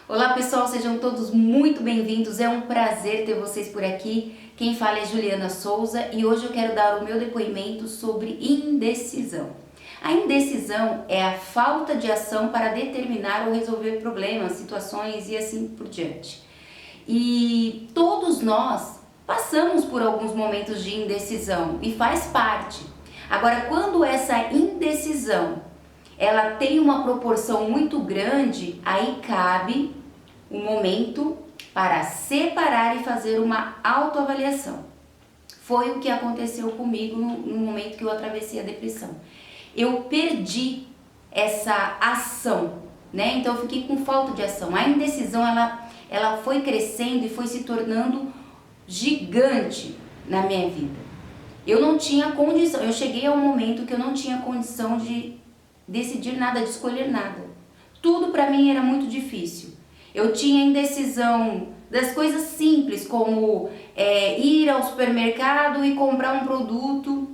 Olá pessoal, sejam todos muito bem-vindos, é um prazer ter vocês por aqui. Quem fala é Juliana Souza e hoje eu quero dar o meu depoimento sobre indecisão. A indecisão é a falta de ação para determinar ou resolver problemas, situações e assim por diante. E todos nós passamos por alguns momentos de indecisão e faz parte. Agora, quando essa indecisão ela tem uma proporção muito grande, aí cabe um momento para separar e fazer uma autoavaliação. Foi o que aconteceu comigo no momento que eu atravessei a depressão. Eu perdi essa ação, né? Então eu fiquei com falta de ação. A indecisão, ela foi crescendo e foi se tornando gigante na minha vida. Eu não tinha condição, eu cheguei a um momento que eu não tinha condição de decidir nada, de escolher nada. Tudo para mim era muito difícil. Eu tinha indecisão das coisas simples, como ir ao supermercado e comprar um produto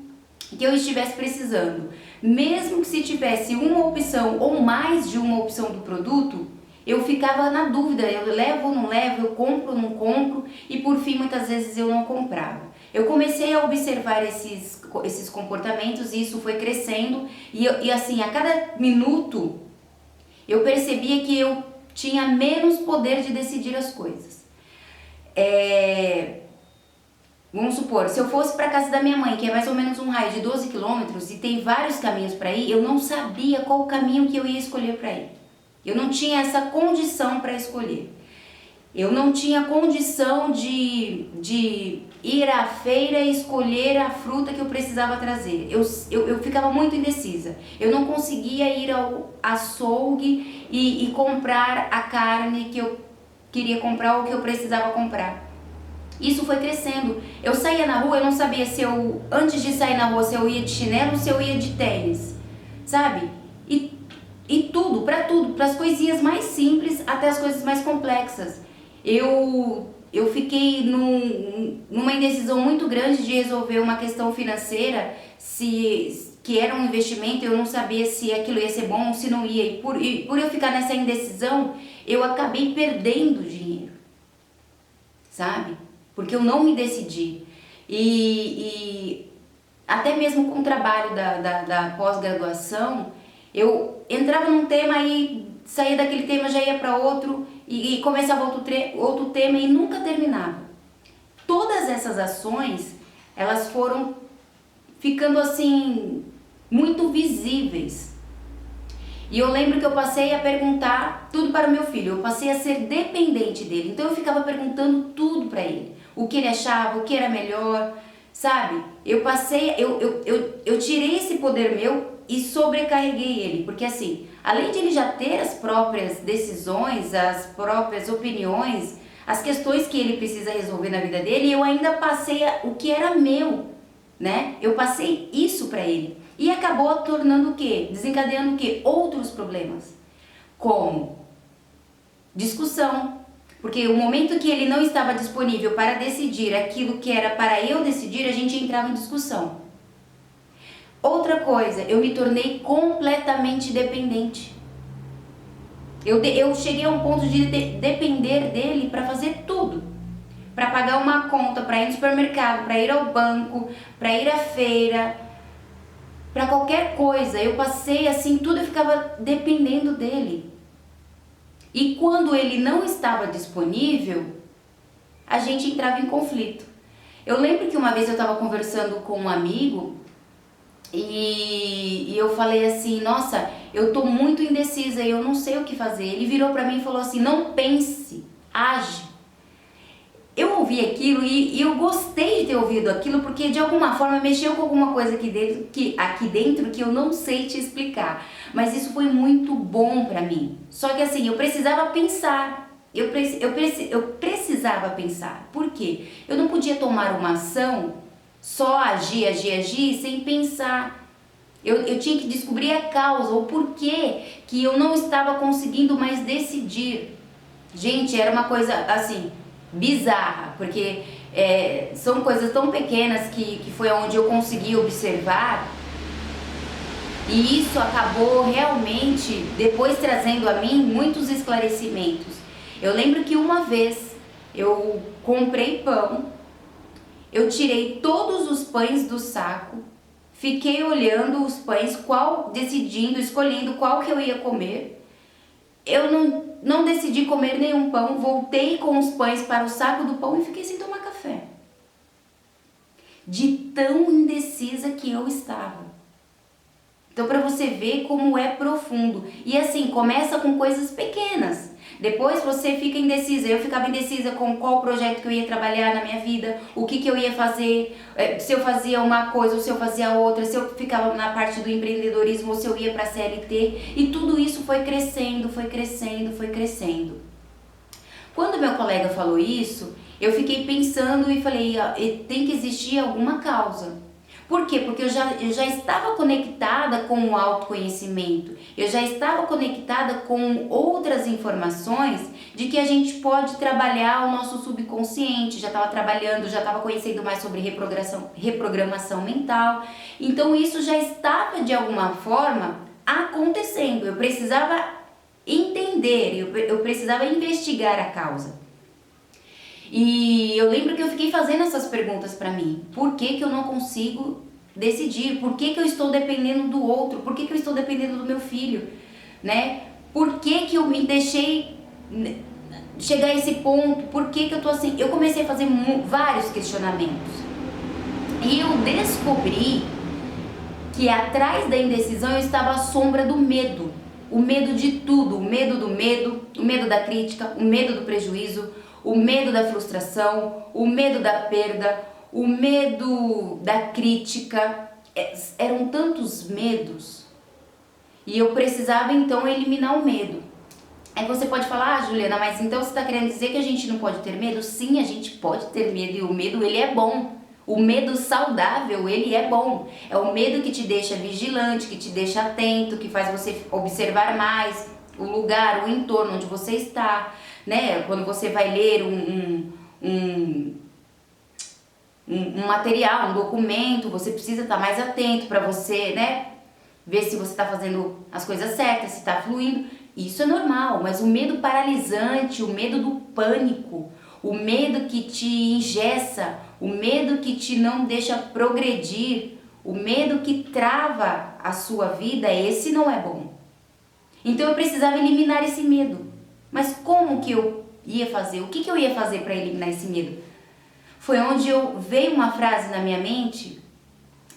que eu estivesse precisando. Mesmo que se tivesse uma opção ou mais de uma opção do produto, eu ficava na dúvida, eu levo ou não levo, eu compro ou não compro, e por fim muitas vezes eu não comprava. Eu comecei a observar esses comportamentos e isso foi crescendo e assim, a cada minuto eu percebia que eu tinha menos poder de decidir as coisas. Vamos supor, se eu fosse para casa da minha mãe, que é mais ou menos um raio de 12 quilômetros e tem vários caminhos para ir, eu não sabia qual o caminho que eu ia escolher para ir. Eu não tinha essa condição para escolher. Eu não tinha condição de ir à feira e escolher a fruta que eu precisava trazer. Eu ficava muito indecisa. Eu não conseguia ir ao açougue e comprar a carne que eu queria comprar ou que eu precisava comprar. Isso foi crescendo. Eu saía na rua, eu não sabia se eu, antes de sair na rua, se eu ia de chinelo ou se eu ia de tênis, sabe? E tudo, para as coisinhas mais simples até as coisas mais complexas. Eu fiquei numa indecisão muito grande de resolver uma questão financeira, que era um investimento, eu não sabia se aquilo ia ser bom ou se não ia. E por eu ficar nessa indecisão, eu acabei perdendo dinheiro, sabe? Porque eu não me decidi. E até mesmo com o trabalho da pós-graduação, eu entrava num tema e saía daquele tema, já ia para outro e começava outro tema e nunca terminava. Todas essas ações, elas foram ficando assim, muito visíveis. E eu lembro que eu passei a perguntar tudo para o meu filho, eu passei a ser dependente dele. Então eu ficava perguntando tudo para ele, o que ele achava, o que era melhor, sabe? Eu tirei esse poder meu e sobrecarreguei ele, porque assim, além de ele já ter as próprias decisões, as próprias opiniões, as questões que ele precisa resolver na vida dele, eu ainda passei o que era meu, né? Eu passei isso para ele e acabou tornando o quê? Desencadeando o quê? Outros problemas, como discussão, porque o momento que ele não estava disponível para decidir aquilo que era para eu decidir, a gente entrava em discussão. Outra coisa, eu me tornei completamente dependente. Eu cheguei a um ponto de depender dele para fazer tudo. Para pagar uma conta, para ir no supermercado, para ir ao banco, para ir à feira, para qualquer coisa. Eu passei assim, tudo eu ficava dependendo dele. E quando ele não estava disponível, a gente entrava em conflito. Eu lembro que uma vez eu estava conversando com um amigo e eu falei assim, nossa, eu tô muito indecisa e eu não sei o que fazer. Ele virou pra mim e falou assim, não pense, age. Eu ouvi aquilo e eu gostei de ter ouvido aquilo porque de alguma forma mexeu com alguma coisa aqui dentro que eu não sei te explicar. Mas isso foi muito bom pra mim. Só que assim, eu precisava pensar. Eu precisava pensar. Por quê? Eu não podia tomar uma ação, só agir sem pensar. Eu tinha que descobrir a causa, o porquê que eu não estava conseguindo mais decidir. Gente, era uma coisa assim, bizarra, porque são coisas tão pequenas que foi onde eu consegui observar. E isso acabou realmente, depois trazendo a mim muitos esclarecimentos. Eu lembro que uma vez eu comprei pão, eu tirei todos os pães do saco, fiquei olhando os pães, decidindo, escolhendo qual que eu ia comer. Eu não decidi comer nenhum pão, voltei com os pães para o saco do pão e fiquei sem tomar café. De tão indecisa que eu estava. Então, para você ver como é profundo. E assim, começa com coisas pequenas. Depois você fica indecisa. Eu ficava indecisa com qual projeto que eu ia trabalhar na minha vida, o que eu ia fazer, se eu fazia uma coisa ou se eu fazia outra, se eu ficava na parte do empreendedorismo ou se eu ia para a CLT. E tudo isso foi crescendo, foi crescendo, foi crescendo. Quando meu colega falou isso, eu fiquei pensando e falei, tem que existir alguma causa. Por quê? Porque eu já estava conectada com o autoconhecimento, eu já estava conectada com outras informações de que a gente pode trabalhar o nosso subconsciente, já estava trabalhando, já estava conhecendo mais sobre reprogramação mental, então isso já estava de alguma forma acontecendo, eu precisava entender, eu precisava investigar a causa. E eu lembro que eu fiquei fazendo essas perguntas para mim. Por que eu não consigo decidir? Por que eu estou dependendo do outro? Por que eu estou dependendo do meu filho? Né? Por que eu me deixei chegar a esse ponto? Por que eu tô assim? Eu comecei a fazer vários questionamentos. E eu descobri que atrás da indecisão estava a sombra do medo. O medo de tudo. O medo do medo, o medo da crítica, o medo do prejuízo, o medo da frustração, o medo da perda, o medo da crítica. Eram tantos medos e eu precisava então eliminar o medo. Aí você pode falar, Juliana, mas então você está querendo dizer que a gente não pode ter medo? Sim, a gente pode ter medo e o medo ele é bom. O medo saudável, ele é bom. É o medo que te deixa vigilante, que te deixa atento, que faz você observar mais o lugar, o entorno onde você está. Né? Quando você vai ler um material, um documento, você precisa estar mais atento para você, né, ver se você está fazendo as coisas certas, se está fluindo. Isso é normal, mas o medo paralisante, o medo do pânico, o medo que te engessa, o medo que te não deixa progredir, o medo que trava a sua vida, esse não é bom. Então eu precisava eliminar esse medo. Mas como que eu ia fazer? O que eu ia fazer para eliminar esse medo? Foi onde veio uma frase na minha mente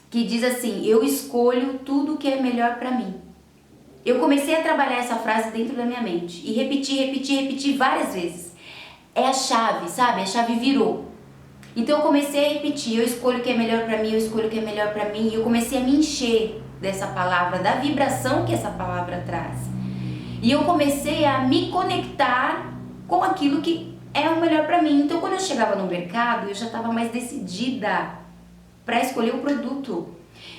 que diz assim, eu escolho tudo o que é melhor para mim. Eu comecei a trabalhar essa frase dentro da minha mente e repetir várias vezes. É a chave, sabe? A chave virou. Então eu comecei a repetir, eu escolho o que é melhor para mim, eu escolho o que é melhor para mim. E eu comecei a me encher dessa palavra, da vibração que essa palavra traz. E eu comecei a me conectar com aquilo que é o melhor para mim. Então, quando eu chegava no mercado, eu já estava mais decidida para escolher o produto.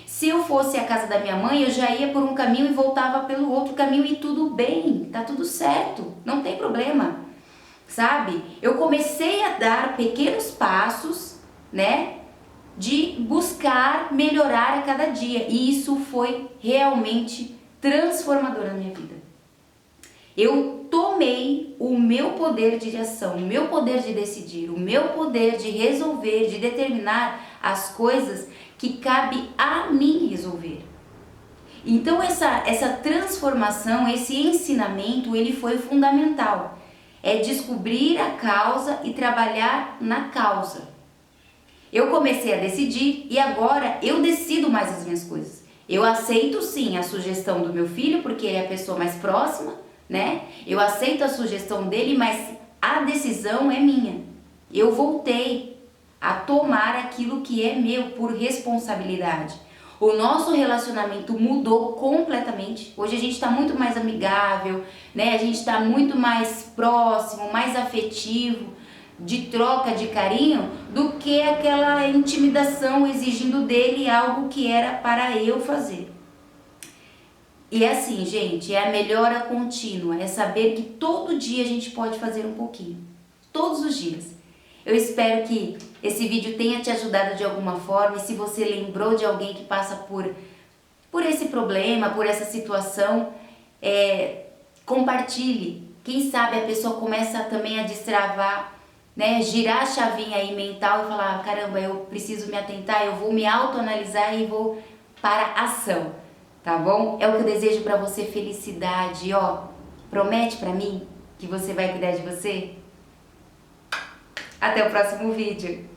Se eu fosse à casa da minha mãe, eu já ia por um caminho e voltava pelo outro caminho e tudo bem, tá tudo certo, não tem problema, sabe? Eu comecei a dar pequenos passos, né, de buscar melhorar a cada dia e isso foi realmente transformador na minha vida. Eu tomei o meu poder de ação, o meu poder de decidir, o meu poder de resolver, de determinar as coisas que cabe a mim resolver. Então essa transformação, esse ensinamento, ele foi fundamental. É descobrir a causa e trabalhar na causa. Eu comecei a decidir e agora eu decido mais as minhas coisas. Eu aceito sim a sugestão do meu filho, porque ele é a pessoa mais próxima, né? Eu aceito a sugestão dele, mas a decisão é minha. Eu voltei a tomar aquilo que é meu por responsabilidade. O nosso relacionamento mudou completamente. Hoje a gente está muito mais amigável, né? A gente está muito mais próximo, mais afetivo, de troca de carinho, do que aquela intimidação exigindo dele algo que era para eu fazer. E é assim, gente, é a melhora contínua, é saber que todo dia a gente pode fazer um pouquinho, todos os dias. Eu espero que esse vídeo tenha te ajudado de alguma forma e se você lembrou de alguém que passa por esse problema, por essa situação, compartilhe, Quem sabe a pessoa começa também a destravar, né, girar a chavinha aí mental e falar, caramba, eu preciso me atentar, eu vou me autoanalisar e vou para a ação, tá bom? É o que eu desejo para você, felicidade, ó. Promete para mim que você vai cuidar de você? Até o próximo vídeo.